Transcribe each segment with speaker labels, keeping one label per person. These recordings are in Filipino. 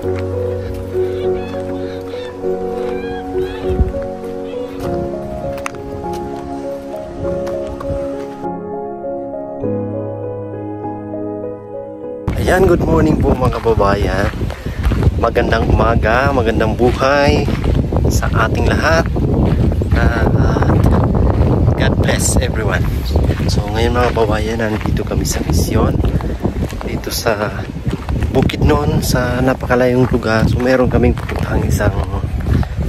Speaker 1: Ayan, good morning po mga kababayan. Magandang umaga, magandang buhay sa ating lahat. God bless everyone. So ngayon mga kababayan, nandito kami sa misyon. Dito sa Bukidnon, sa napakalayong lugar. So meron kaming pupuntahang isang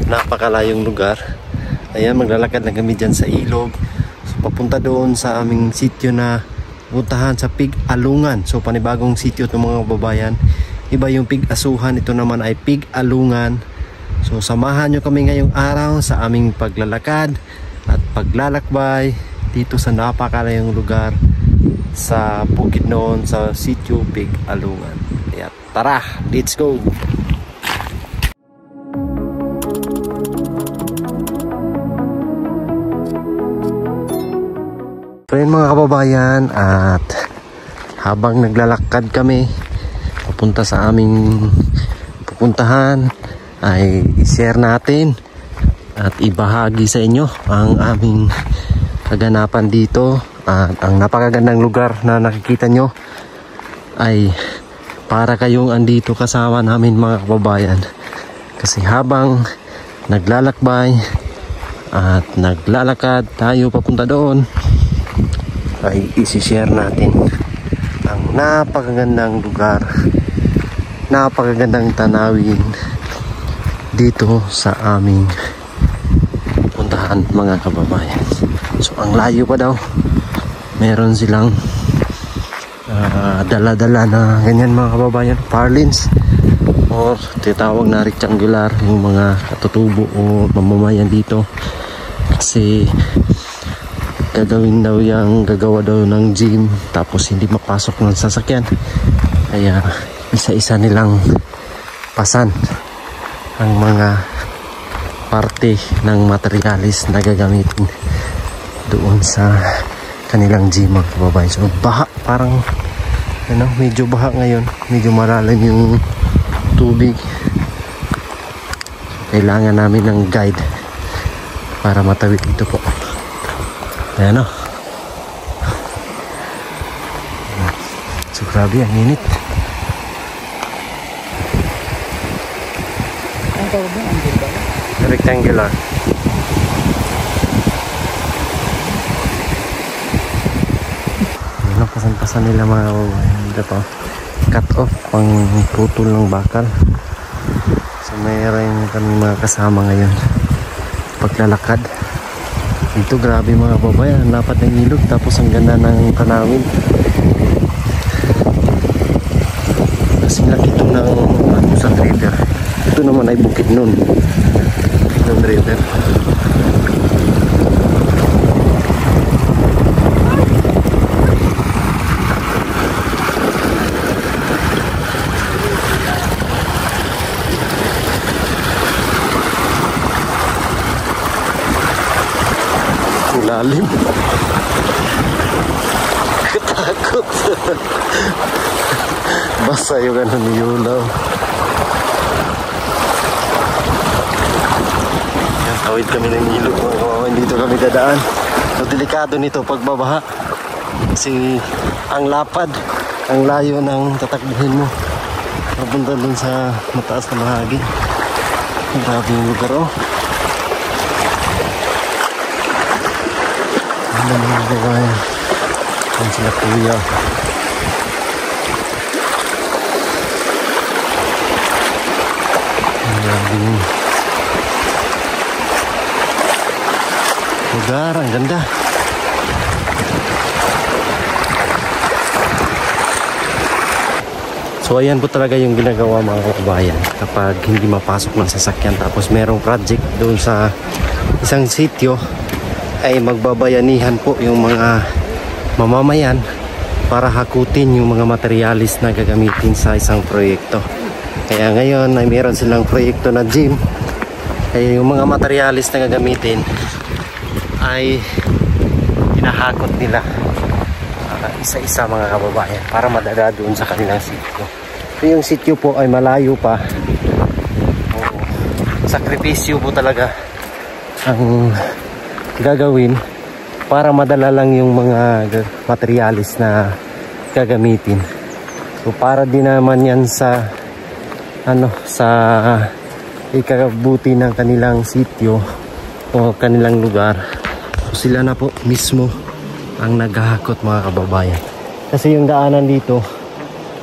Speaker 1: napakalayong lugar. Ayan, maglalakad na kami dyan sa ilog. So papunta doon sa aming sityo na puntahan sa Pig-Alungan. So panibagong sitio itong mga kababayan. Iba yung Pig-Asuhan, ito naman ay Pig-Alungan. So samahan nyo kami ngayong araw sa aming paglalakad at paglalakbay dito sa napakalayong lugar sa Bukidnon, sa sitio Pig-Alungan. Kaya tara, let's go! Friend mga kababayan, at habang naglalakad kami papunta sa aming pupuntahan ay i-share natin at ibahagi sa inyo ang aming kaganapan dito. At ang napakagandang lugar na nakikita nyo ay para kayong andito kasama namin mga kababayan, kasi habang naglalakbay at naglalakad tayo papunta doon ay isi-share natin ang napakagandang lugar, napakagandang tanawin dito sa aming puntahan mga kababayan. So ang layo pa daw, meron silang dala-dala na ganyan mga kababayan, parlins or titawag na rectangular, yung mga katutubo o mamamayan dito, kasi gagawa daw ng gym, tapos hindi mapasok ng sasakyan, kaya isa-isa nilang pasan ang mga parte ng materialis na gagamitin doon sa kanilang gym mga kababayan. So baha, parang medyo baha ngayon, medyo malalim yung tubig, so kailangan namin ng guide para matawid dito po. Ayan o. So grabe, ang init.
Speaker 2: Ang tawag mo, ang
Speaker 1: rectangular. Ayan o, pasan-pasan nila mga kababayan. Ito, cut off pang putol ng bakal. So mayroon kami mga kasama ngayon paglalakad dito. Grabe mga babayan, lapat ng ilog, tapos ang ganda ng tanawin. Kasi laki ito ng San River. Ito naman ay Bukidnon, San River. Lalim. Katakot. Basa yung yulaw. Yan, tawid kami ng ilog. Dito kami dadaan. So delikado nito pagbabaha, kasi ang lapad, ang layo ng tatakbuhin mo papunta dun sa mataas na bahagi. Grabe yung lugar oh. Ano mga babae, ang sila kuya. Ang gandang lugar, ang ganda. So ayan po talaga yung ginagawa mga kababayan kapag hindi mapasok ng sasakyan, tapos merong project doon sa isang sitio, ay magbabayanihan po yung mga mamamayan para hakutin yung mga materialis na gagamitin sa isang proyekto. Kaya ngayon ay meron silang proyekto na gym, kaya yung mga materialis na gagamitin ay hinahakot nila isa-isa mga kababayan para madala doon sa kanilang sitio. So yung sitio po ay malayo pa, sakripisyo po talaga ang gagawin para madala lang yung mga materialis na gagamitin. So para din naman yan sa sa ikabuti ng kanilang sitio o kanilang lugar. So sila na po mismo ang naghahakot, mga kababayan. Kasi yung daanan dito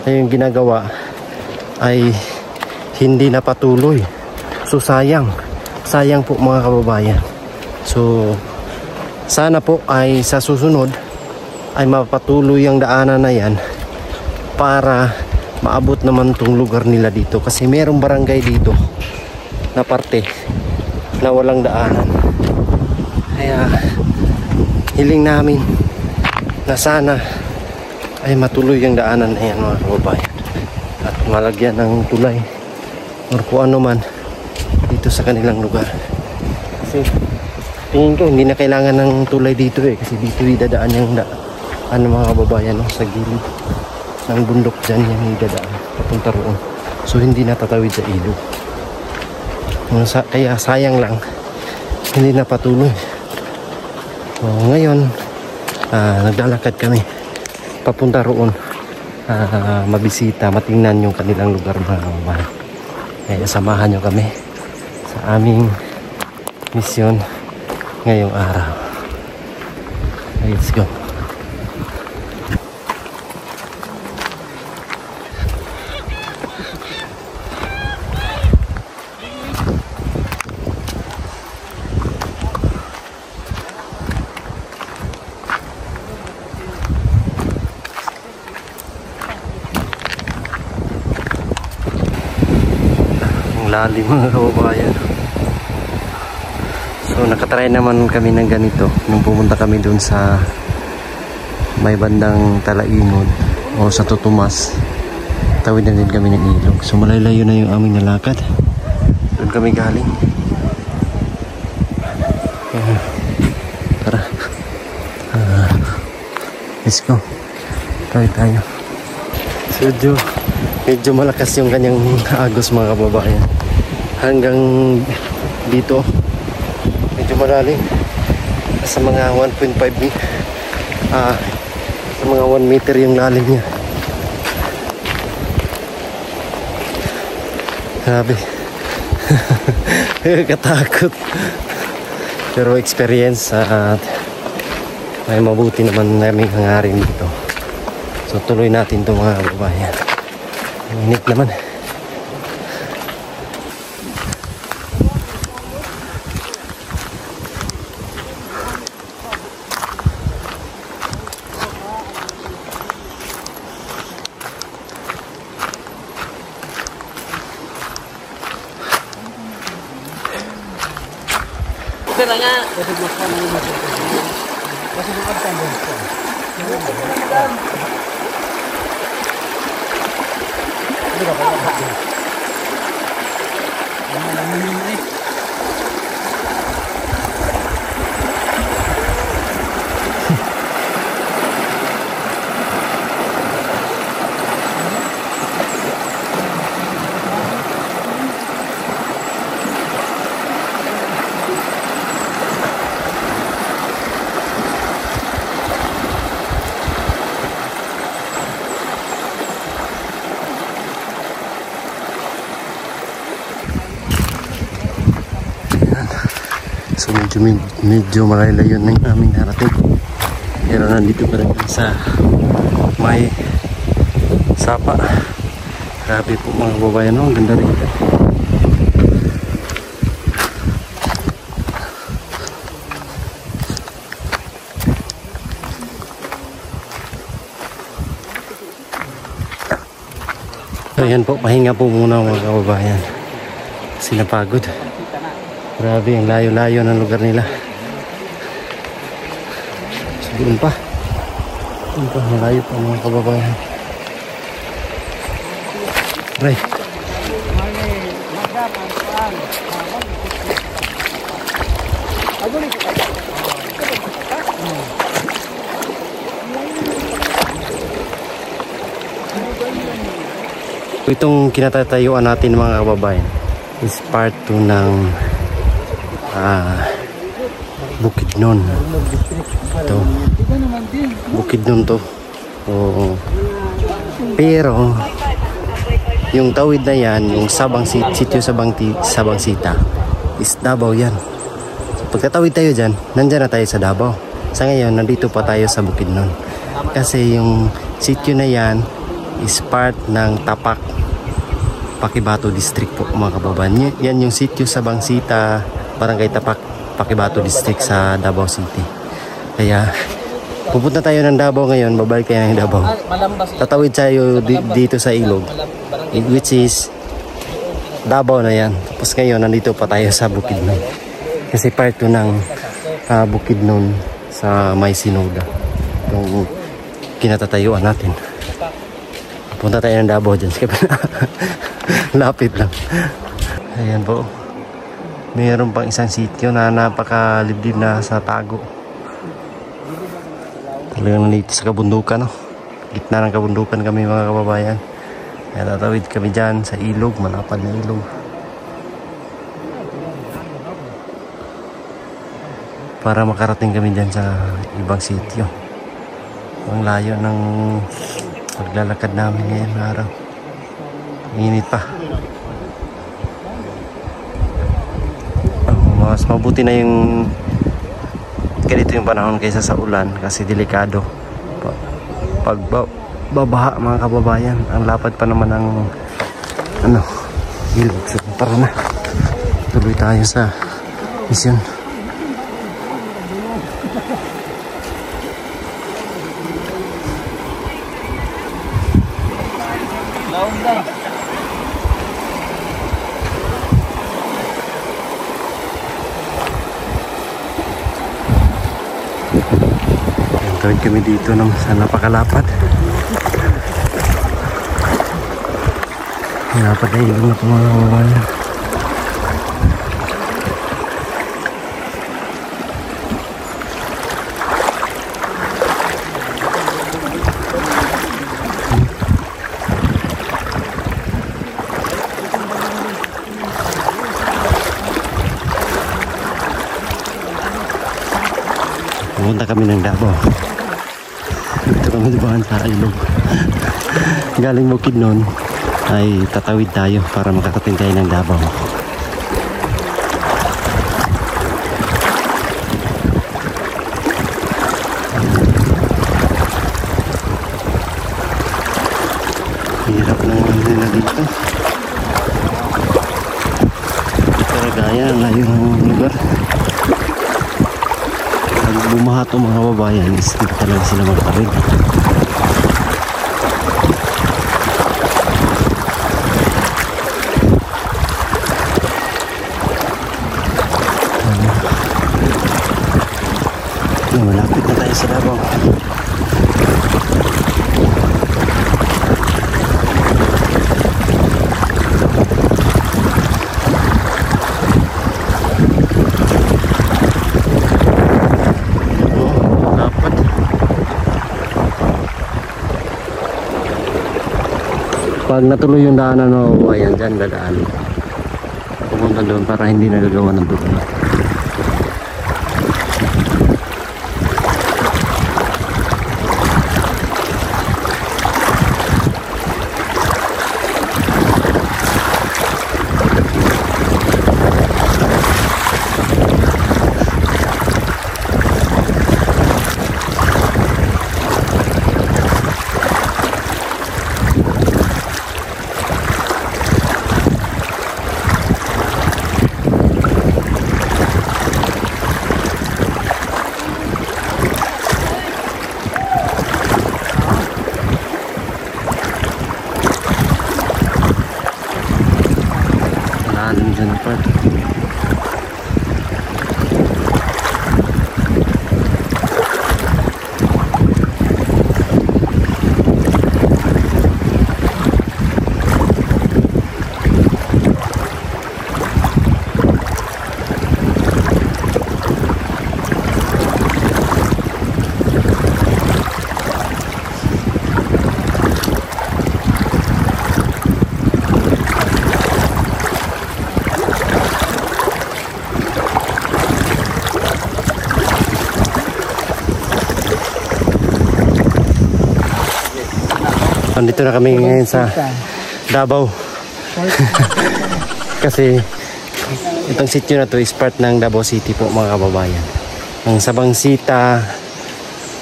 Speaker 1: na yung ginagawa ay hindi na patuloy. So sayang po, mga kababayan. So sana po ay sa susunod ay mapatuloy ang daanan na yan para maabot naman tong lugar nila dito. Kasi merong barangay dito na parte na walang daanan. Kaya hiling namin na sana ay matuloy ang daanan na yan, mga kababayan, at malagyan ng tulay or kung ano man dito sa kanilang lugar. Kasi tingin ko hindi na kailangan ng tulay dito kasi dito idadaan yung mga kababayan, sa gilid ng bundok dyan yung idadaan papunta roon. So hindi natatawid sa ilog. Kaya sayang lang hindi na patuloy. So ngayon naglalakad kami papunta roon, mabisita, matingnan yung kanilang lugar, mga kababayan. Kaya samahan nyo kami sa aming misyon ngayong araw. Let's go. Ang lalim, mga kababayan. So nakatry naman kami ng ganito nung pumunta kami dun sa may bandang Talainod o sa Tutumas. Tawid na din kami ng ilog. So malayo na yung aming nalakad. Doon kami galing. Tara. Let's go. Tawid tayo. So medyo malakas yung kanyang agos, mga kababayan. Hanggang dito medyo malalim, sa mga 1.5 sa mga 1 meter yung lalim niya. Grabe. Katakot, pero experience at may mabuti naman naming hangarin dito. So tuloy natin ito, mga kababayan. Ang init naman.
Speaker 2: Ito na nga. Kasi bukan pa mo. Hindi ka pa ba?
Speaker 1: So medyo malayo na yung aming narating. Pero nandito pa rin sa may sapa. Grabe po, mga kababayan, ang ganda rin. Ayan po, pahinga po muna, mga kababayan. Kasi napagod. Grabe, ang layo-layo ng lugar nila. So, doon pa. Doon pa, malayo pa, mga kababayan. Right. Itong kinatatayuan natin, mga kababayan, is part 2 ng Bukidnon. Ito. Bukidnon to. Oo. Pero yung tawid na yan, yung sitio Sabangsita is Davao yan. So, pagkatawid tayo dyan, nandyan na tayo sa Davao. Sa ngayon, nandito pa tayo sa Bukidnon. Kasi yung sitio na yan is part ng Tapak, Pakibato District po mga kababayan. Yan yung sitio Sabangsita, Barangay Tapak, Pakibato District sa Davao City. Kaya pupunta tayo ng Davao ngayon, babalik tayo ng Davao. Tatawid tayo dito sa ilog, which is Davao na yan. Tapos ngayon, nandito pa tayo sa Bukidnon. Kasi part 2 ng Bukidnon sa May Sinoda. Itong kinatatayuan natin. Punta tayo ng Davao dyan. Lapit lang. Ayan po. Mayroon pang isang sitio na napakalibdib na sa tago. Talagang nandito sa kabundukan, no? Gitna ng kabundukan kami mga kababayan. Kaya tatawid kami dyan sa ilog, malapad na ilog. Para makarating kami dyan sa ibang sitio. Ang layo ng paglalakad namin ngayon araw. Init pa. Mas mabuti na yung ganito yung panahon kaysa sa ulan kasi delikado pag babaha mga kababayan. Ang lapad pa naman ng ilog. So, tara na, tuloy tayo sa misyon. Tawid kami dito sa napakalapad. Lapad na ilog na mga kababayan. Pumunta kami ng Davao. Dito kami dibahan sa ilog. Galing Bukidnon ay tatawid tayo para makakating tayo ng Davao. Hirap lang nila dito. Pero gaya ang layo ng lugar. Bumaha itong mga babayan, hindi talaga sila magtawid. Malapit na tayo sa Davao. Pag natuloy yung daanan mo, ayan dyan dadaan. Pupunta doon para hindi nagagawa ng tuloy. Dyan na part. Nandito na kami ngayon sa Davao. Kasi itong sitio na to is part ng Davao City po mga kababayan. Ang Sabangsita,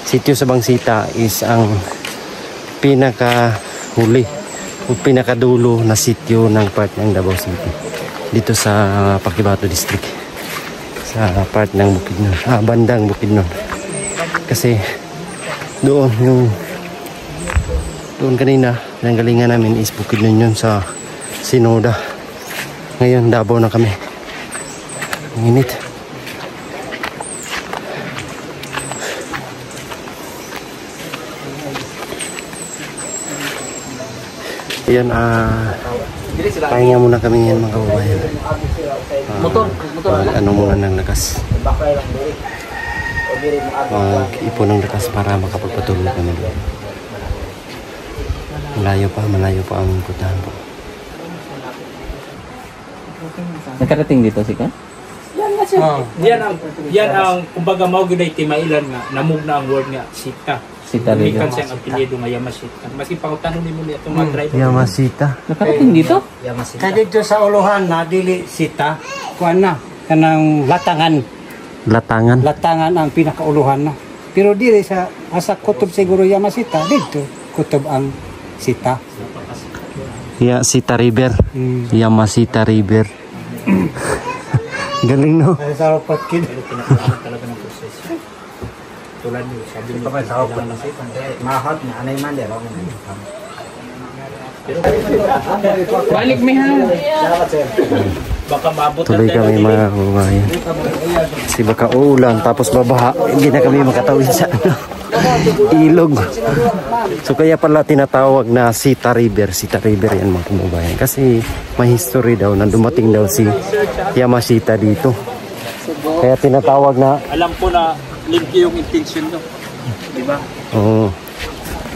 Speaker 1: sitio Sabangsita is ang pinakahuli o pinakadulo na sitio ng part ng Davao City. Dito sa Paquibato District. Sa part ng Bukidnon, bandang Bukidnon. Kasi doon kanina pinanggalingan namin is Bukidnon yun sa Sinoda. Ngayon Davao na kami. Ang init. Ayan, pahinga muna kami yan mga kababayan. Ano muna ng lakas. Mag-ipon ng lakas para makapagpatuloy kami doon. Malayo pa ang puntahan po.
Speaker 3: Nakarating dito si Kan?
Speaker 2: Yan ang kumbaga mao gyud ay timailan nga namug na ang word nga sita.
Speaker 3: Sita rin.
Speaker 2: Kan siyang apelyido nga Yamashita. Maski pangutanon nimo ni atong mga driver.
Speaker 1: Yamashita.
Speaker 3: Nakarating dito?
Speaker 4: Kaya dito sa uluhan na dili sita, kuan na, kanang latangan ang pinakauluhan na. Pero dili sa asa kutob siguro Yamashita, dito kutob ang sita.
Speaker 1: Sita River. Yamashita River. Galing no?
Speaker 4: Ay sa upat kid.
Speaker 2: Pinakalaman talaga ng proseso. Tulad niyo, sabi niyo pa sa upat na sita.
Speaker 4: Mahot na anay man dero.
Speaker 3: Balik mi ha.
Speaker 2: Baka maabot
Speaker 1: Tuloy kami mga kababayan. Kasi baka uulan tapos babaha. Hindi na kami makatawid sa ilog. So kaya pala tinatawag na Sita River. Sita River yan mga kababayan. Kasi may history daw na dumating daw si Yamashita dito. Kaya tinatawag na...
Speaker 2: Alam ko na limpyo yung intention no. Di ba?
Speaker 1: Oo.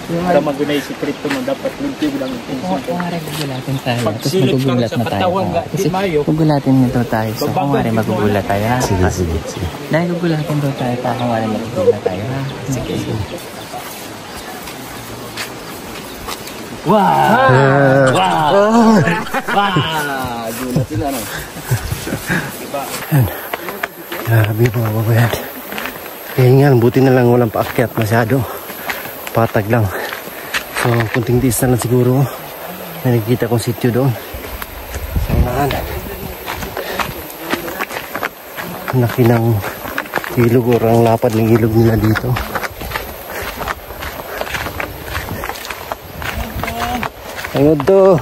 Speaker 2: Para magunay si Krito mo dapat limpyo lang yung intention.
Speaker 3: Magugulatin tayo.
Speaker 2: Pag
Speaker 3: Tapos
Speaker 2: silip ka
Speaker 3: magugulat
Speaker 2: sa
Speaker 3: na tayo.
Speaker 2: katawan nga, di
Speaker 3: Kasi
Speaker 2: mayo.
Speaker 3: gugulatin nito tayo. So kung wari magugulat tayo ha.
Speaker 1: Sige.
Speaker 3: Dahil gugulatin daw tayo. Kung wari magugulat tayo ha. Sige.
Speaker 2: Wow! Gulat sila no.
Speaker 1: Grabe mga kababayan. Kaya nga, buti na lang walang paakyat masyado. Patag lang. So, kunting tiis na lang siguro. May nakikita kong sityo doon. Sa unahan. Ang laki ng ilog o ang lapad ng ilog nila dito. Ayun to.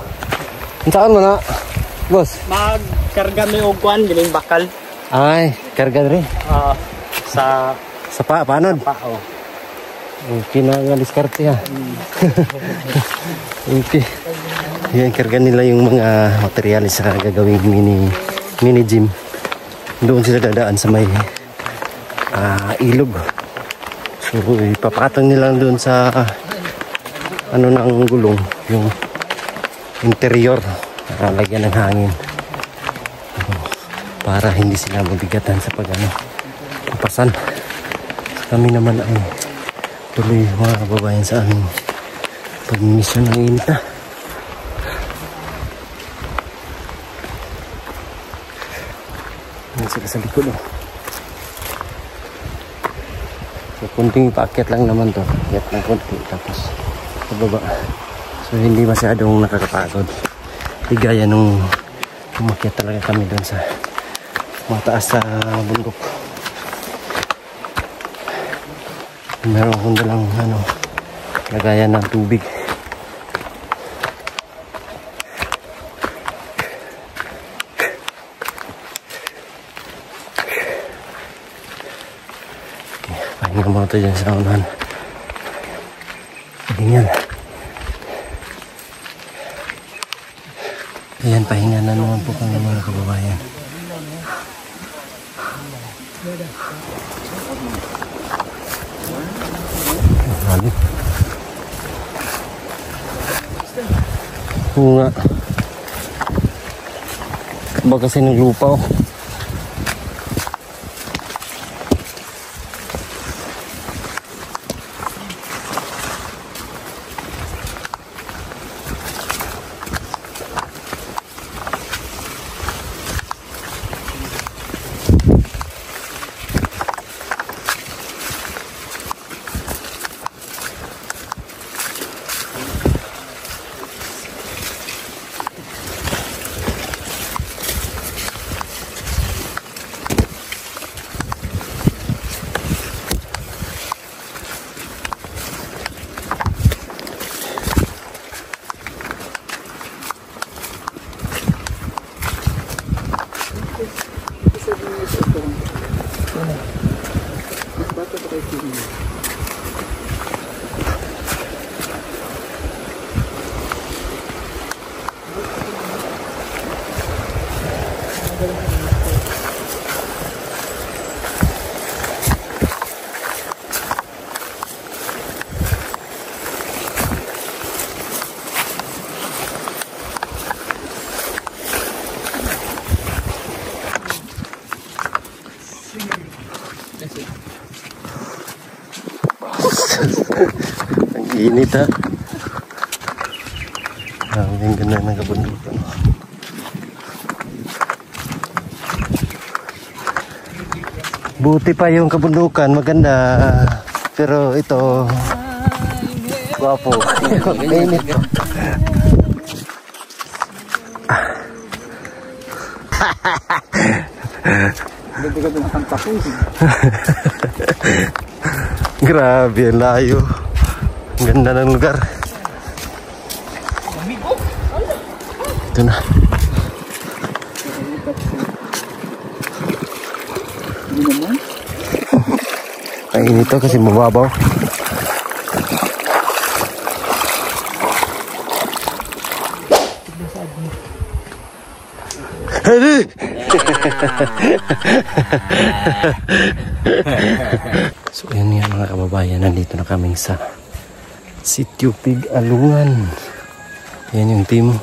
Speaker 1: Ang saan mo na? Boss?
Speaker 2: Magkarga mo yung kuwan, giling bakal.
Speaker 1: Ay, karga rin.
Speaker 2: Sa
Speaker 1: Sa paanod?
Speaker 2: pao.
Speaker 1: Okay na nga diskarte ha. Okay. Yan, karga nila yung mga materyales sa gagawing mini gym. Doon sila dadaan sa may ilog. So ipapatong nila doon sa ano ng gulong, yung interior, lagyan ng hangin para hindi sila mabigatan sa papasan. So, kami naman ay tuloy mga kababayan sa aming pagmisyon ng init na. Yan sila sa likod oh. So kunting paakyat lang naman to. Akyat ng konti tapos pababa. So hindi masyadong nakakapagod. Ligaya nung umakyat talaga kami doon sa mataas sa bundok. Meron akong dalang lagayan ng tubig. Pahinga mo ito dyan sa unahan. Ganyan. Ayan, pahinga na naman po kami mga kababayan. Halo. Oo nga. Ba kasi ng lupa oh. init ha. Ang ganda ng kabundukan. Buti pa yung kabundukan, maganda. Pero ito, guwapo. Mainit to.
Speaker 4: Hindi ka pinakantapos.
Speaker 1: Grabe, ang layo. Ang ganda ng lugar. Ito na. Kain ito kasi mababaw. So yan mga kababayan, nandito na kami sa Sitio Pig Alungan. Yan yung team.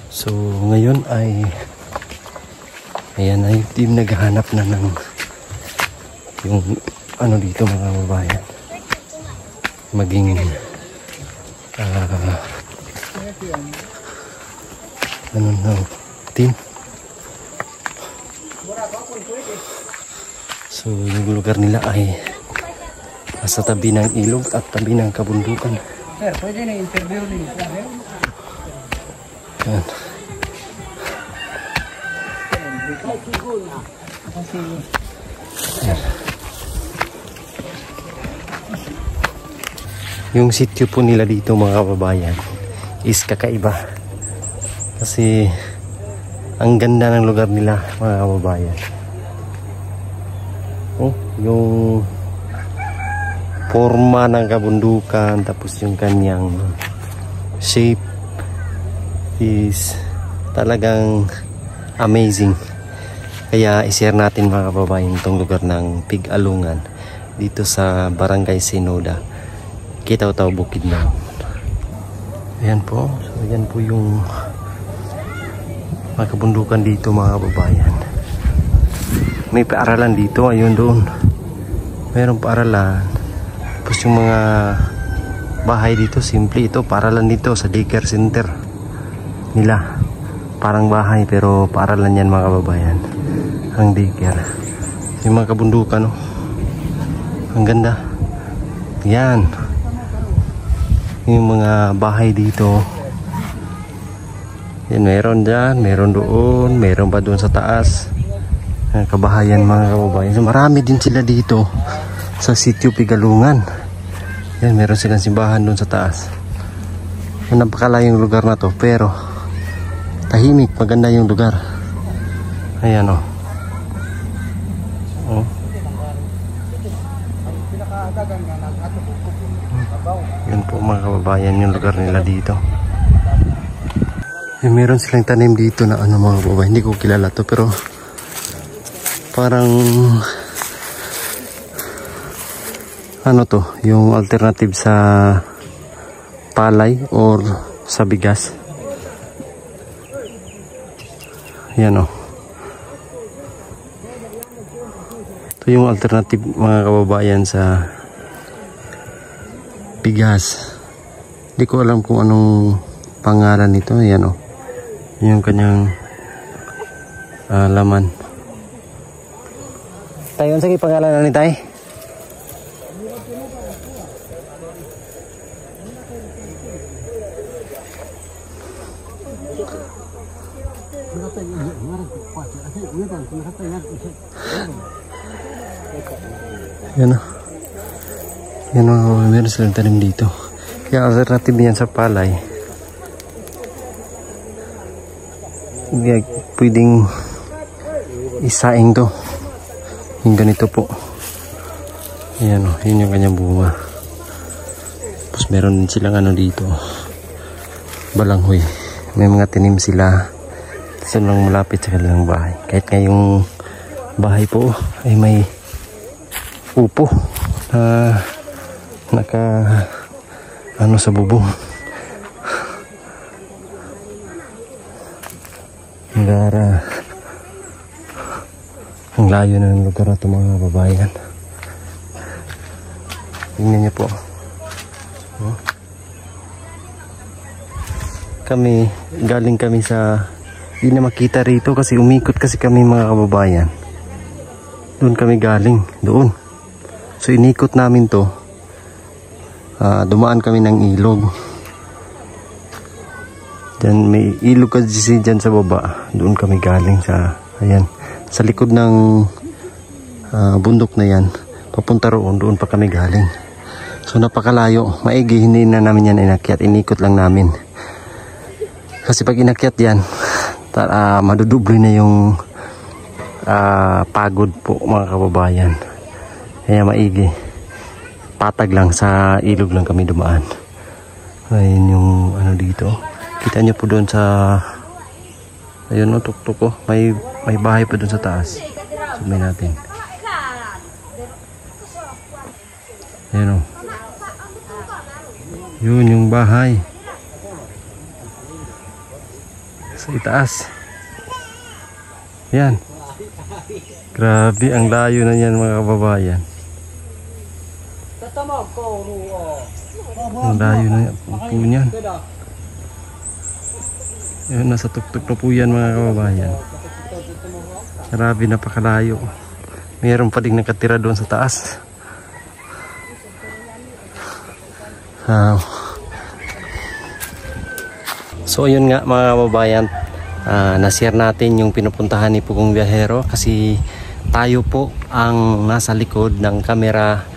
Speaker 1: So ngayon ay ayan na yung team, naghahanap na ng yung ano dito mga kababayan, maging ano na team. So yung lugar nila ay nasa tabi ng ilog at tabi ng kabundukan.
Speaker 4: Sir, pwede na interview nila.
Speaker 1: Yan. Yan. Yung sitio po nila dito mga kababayan is kakaiba. Kasi ang ganda ng lugar nila mga kababayan. Oh, yung forma ng kabundukan, tapos yung kanyang shape is talagang amazing. Kaya i-share natin mga kababayan itong lugar ng Pig Alungan dito sa Barangay Sinoda, Kitaw-Taw, Bukidnon. Ayan po. So, ayan po yung mga kabundukan dito mga kababayan. May paaralan dito, ayun doon. Mayroong paaralan. Tapos yung mga bahay dito, simple ito, paaralan dito sa daycare center nila. Parang bahay pero paaralan yan mga kababayan. Ang daycare. Yung mga kabundukan, no? Ang ganda. Yan. Yung mga bahay dito. Yan, meron dyan, meron doon, meron pa doon sa taas. Kabahayan mga kababayan. So, marami din sila dito sa Sitio Pig Alungan. Yan, meron silang simbahan doon sa taas. Napakalayong lugar na to, pero tahimik, maganda yung lugar. Ayan o. Oh. Yan po mga kababayan yung lugar nila dito. Yan, meron silang tanim dito na ano mga kababayan. Hindi ko kilala to, pero parang ano to, yung alternative sa palay or sa bigas. Yan o. Ito yung alternative mga kababayan sa bigas. Hindi ko alam kung anong pangalan nito. Yan o. Yung kanyang laman. Tayo, ang sige pangalan na ni Tay? Yan o. Yan o, meron silang tanim dito. Kaya alternative yan sa palay. Kaya pwedeng isaing to. Yung ganito po. Ayan o, yun yung kanyang bunga. Tapos meron din silang ano dito, balanghoy. May mga tinim sila sa lang malapit sa kanilang bahay. Kahit ngayong bahay po ay may upo na naka ano sa bubong. Gara ang layo na ng lugar na ito mga kababayan. Tingnan niyo po. Galing kami sa, hindi na makita rito kasi umikot kasi kami mga kababayan. Doon kami galing, doon. So inikot namin to. Dumaan kami ng ilog. Diyan may ilog kasi dyan sa baba. Doon kami galing sa, ayan, sa likod ng bundok na yan. Papunta roon, doon pa kami galing. So napakalayo, maigi, hindi na namin yan inakyat, inikot lang namin. Kasi pag inakyat yan, madudoble na yung pagod po mga kababayan. Kaya maigi, patag lang, sa ilog lang kami dumaan. Ayun yung ano dito. Kita nyo po doon sa, ayun o, tuktok ko. May bahay pa doon sa taas. Sumay natin. Ayun o. Yun yung bahay. Sa itaas. Yan. Grabe, ang layo na yan mga kababayan. Ang layo na yan po niyan. Yan, nasa tuktok na po yan mga kababayan. Grabe, napakalayo. Mayroon pa ding nakatira doon sa taas. So yun nga mga kababayan, na-share natin yung pinupuntahan ni Pugong Biyahero kasi tayo po ang nasa likod ng kamera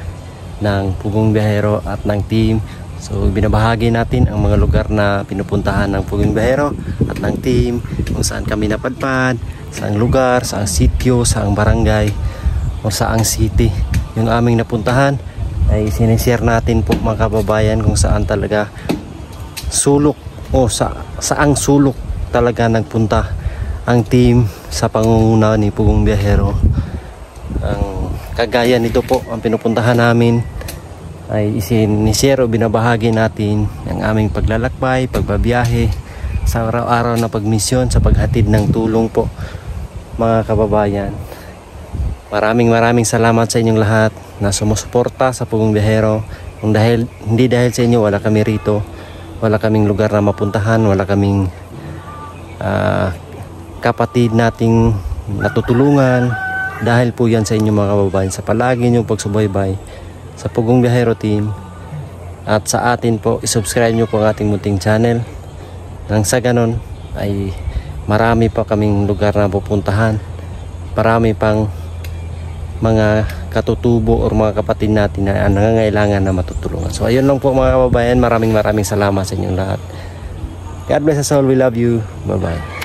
Speaker 1: ng Pugong Biyahero at ng team. So binabahagi natin ang mga lugar na pinupuntahan ng Pugong Biyahero at ng team, kung saan kami napadpad, saang lugar, saang sitio, saang barangay o saang city yung aming napuntahan. Ay sinishare natin po mga kababayan kung saan talaga sulok o saang sulok talaga nagpunta ang team sa pangunguna ni Pugong Biyahero. Ang kagaya nito po ang pinupuntahan namin ay isinishare o binabahagi natin ang aming paglalakbay, pagbabiyahe sa araw-araw na pagmisyon sa paghatid ng tulong po mga kababayan. Maraming salamat sa inyong lahat na sumusuporta sa Pugong Biyahero. Hindi dahil sa inyo wala kami rito, wala kaming lugar na mapuntahan, wala kaming kapatid nating natutulungan. Dahil po yan sa inyo mga kababayan, sa palagi niyong pagsubaybay sa Pugong Biyahero team. At sa atin po, isubscribe nyo po ang ating munting channel. Nang sa ganon ay marami pa kaming lugar na pupuntahan, marami pang mga katutubo o mga kapatid natin na nangangailangan na matutulungan. So ayun lang po mga kababayan, maraming salamat sa inyong lahat. God bless us all, we love you, bye bye.